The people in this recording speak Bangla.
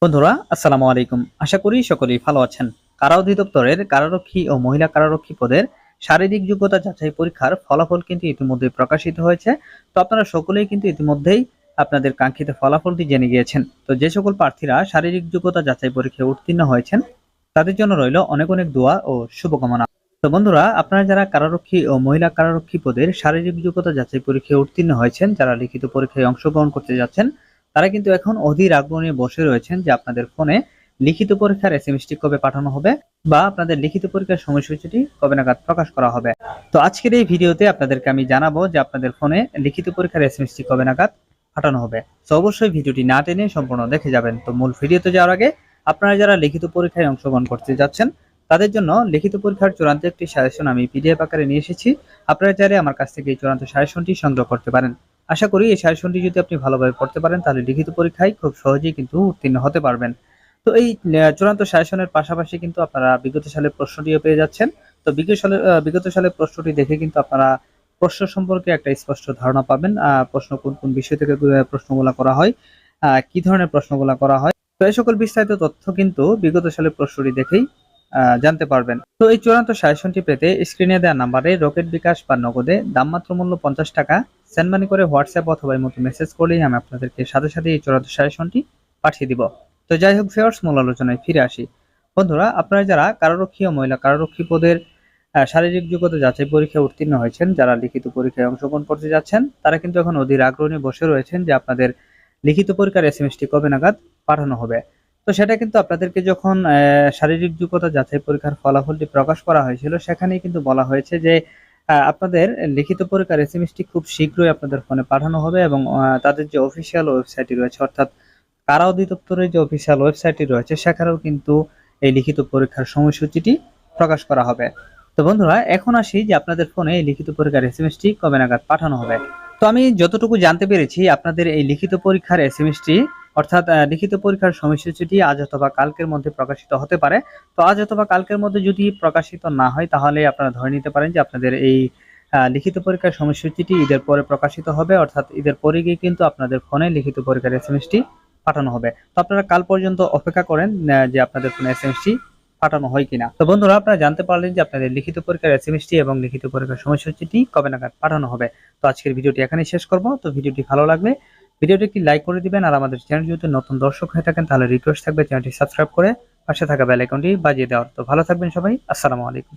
বন্ধুরা আসসালামু আলাইকুম। আশা করি সকলেই ভালো আছেন। কারা অধিদপ্তরের কারারক্ষী ও মহিলা কারারক্ষী পদের শারীরিক যোগ্যতা যাচাই পরীক্ষার ফলাফল কিন্তু ইতিমধ্যে প্রকাশিত হয়েছে। তো আপনারা সকলেই কিন্তু ইতিমধ্যেই আপনাদের কাঙ্ক্ষিত ফলাফলটি জেনে গিয়েছেন। তো যে সকল প্রার্থীরা শারীরিক যোগ্যতা যাচাই পরীক্ষায় উত্তীর্ণ হয়েছেন তাদের জন্য রইল অনেক অনেক দোয়া ও শুভকামনা। তো বন্ধুরা, আপনারা যারা কারারক্ষী ও মহিলা কারারক্ষী পদের শারীরিক যোগ্যতা যাচাই পরীক্ষায় উত্তীর্ণ হয়েছেন, যারা লিখিত পরীক্ষায় অংশগ্রহণ করতে যাচ্ছেন, তারা কিন্তু এখন অধীর আগ্রহ নিয়ে বসে রয়েছেন যে আপনাদের ফোনে লিখিত পরীক্ষার এসএমএসটি কবে পাঠানো হবে বা আপনাদের লিখিত পরীক্ষার সময়সূচিটি কবে নাগাদ প্রকাশ করা হবে। তো আজকের এই ভিডিওতে আপনাদেরকে আমি জানাবো যে আপনাদের ফোনে লিখিত পরীক্ষার এসএমএসটি কবে নাগাদ পাঠানো হবে। তো অবশ্যই ভিডিওটি না টেনে সম্পূর্ণ দেখে যাবেন। তো মূল ভিডিওতে যাওয়ার আগে আপনারা যারা লিখিত পরীক্ষায় অংশগ্রহণ করতে যাচ্ছেন তাদের জন্য লিখিত পরীক্ষার চূড়ান্ত একটি সাজেশন আমি পিডিএফ আকারে নিয়ে এসেছি। আপনারা চাইলে আমার কাছ থেকে এই চূড়ান্ত সাজেশনটি সংগ্রহ করতে পারেন। আশা করি এই সাজেশনটি যদি আপনি ভালোভাবে পড়তে পারেন তাহলে লিখিত পরীক্ষায় খুব সহজেই কিন্তু উত্তীর্ণ হতে পারবেন। তো এই চূড়ান্ত সাজেশনের পাশাপাশি কিন্তু আপনারা বিগত সালের প্রশ্নটিও পেয়ে যাচ্ছেন। তো বিগত সালের প্রশ্নটি দেখে কিন্তু আপনারা প্রশ্ন সম্পর্কে একটা স্পষ্ট ধারণা পাবেন। প্রশ্ন কোন কোন বিষয় থেকে প্রশ্নগুলো করা হয়, কি ধরনের প্রশ্নগুলো করা হয়, তো এই সকল বিস্তারিত তথ্য কিন্তু বিগত সালের প্রশ্নটি দেখেই জানতে পারবেন। তো এই চূড়ান্ত সাজেশনটি পেতে স্ক্রিনে দেওয়া নাম্বারে রকেট বিকাশ বা নগদে দামমাত্র মূল্য 50 টাকা সেন্ড মানি করে হোয়াটসঅ্যাপ অথবা ইমোতে মেসেজ করলেই আমি আপনাদেরকে সাথে সাথে এই চূড়ান্ত সাজেশনটি পাঠিয়ে দিব। তো যাই হোক ভিউয়ার্স, মূল আলোচনায় ফিরে আসি। বন্ধুরা, আপনারা যারা কারারক্ষী ও মহিলা কারারক্ষী পদের শারীরিক যোগ্যতা যাচাই পরীক্ষায় উত্তীর্ণ হয়েছেন, যারা লিখিত পরীক্ষায় অংশগ্রহণ করতে যাচ্ছেন, তারা কিন্তু এখন অধীর আগ্রহ নিয়ে বসে রয়েছেন যে আপনাদের লিখিত পরীক্ষার এসএমএসটি কবে নাগাদ পাঠানো হবে। তো সেটা কিন্তু আপনাদেরকে যখন শারীরিক যোগ্যতা যাচাই পরীক্ষার ফলাফলটি প্রকাশ করা হয়েছিল সেখানেই কিন্তু বলা হয়েছে যে আপনাদের লিখিত পরীক্ষার এসএমএসটি খুব শীঘ্রই আপনাদের ফোনে পাঠানো হবে এবং তাদের যে অফিসিয়াল ওয়েবসাইটটি রয়েছে, অর্থাৎ কারা অধিদপ্তরের যে অফিসিয়াল ওয়েবসাইটটি রয়েছে সেখানেও কিন্তু এই লিখিত পরীক্ষার সময়সূচিটি প্রকাশ করা হবে। তো বন্ধুরা, এখন আসি যে আপনাদের ফোনে এই লিখিত পরীক্ষার এসএমএসটি কবে নাগাদ পাঠানো হবে। তো আমি যতটুকু জানতে পেরেছি আপনাদের এই লিখিত পরীক্ষার এসএমএসটি অর্থাৎ লিখিত পরীক্ষার সময়সূচিটি আজ অথবা কালকের মধ্যে প্রকাশিত হতে পারে। তো আজ অথবা কালকের মধ্যে যদি প্রকাশিত না হয় তাহলে আপনারা ধরে নিতে পারেন যে আপনাদের এই লিখিত পরীক্ষার সময়সূচিটি ঈদের পরে প্রকাশিত হবে, অর্থাৎ ঈদের পরে গিয়ে কিন্তু আপনাদের ফোনে লিখিত পরীক্ষার এসএমএসটি পাঠানো হবে। তো আপনারা কাল পর্যন্ত অপেক্ষা করেন যে আপনাদের ফোনে এসএমএসটি পাঠানো হয় কিনা। তো বন্ধুরা, আপনারা জানতে পারলেন যে আপনাদের লিখিত পরীক্ষার এসএমএসটি এবং লিখিত পরীক্ষার সময়সূচিটি কবে নাগাদ পাঠানো হবে। তো আজকের ভিডিওটি এখানেই শেষ করব। তো ভিডিওটি ভালো লাগলে ভিডিওটি একটি লাইক করে দিবেন, আর আমাদের চ্যানেল যদি নতুন দর্শক হয়ে থাকেন তাহলে রিকোয়েস্ট থাকবে চ্যানেলটি সাবস্ক্রাইব করে পাশে থাকা বেল আইকনটি বাজিয়ে দেওয়ার। তো ভালো থাকবেন সবাই। আসসালামু আলাইকুম।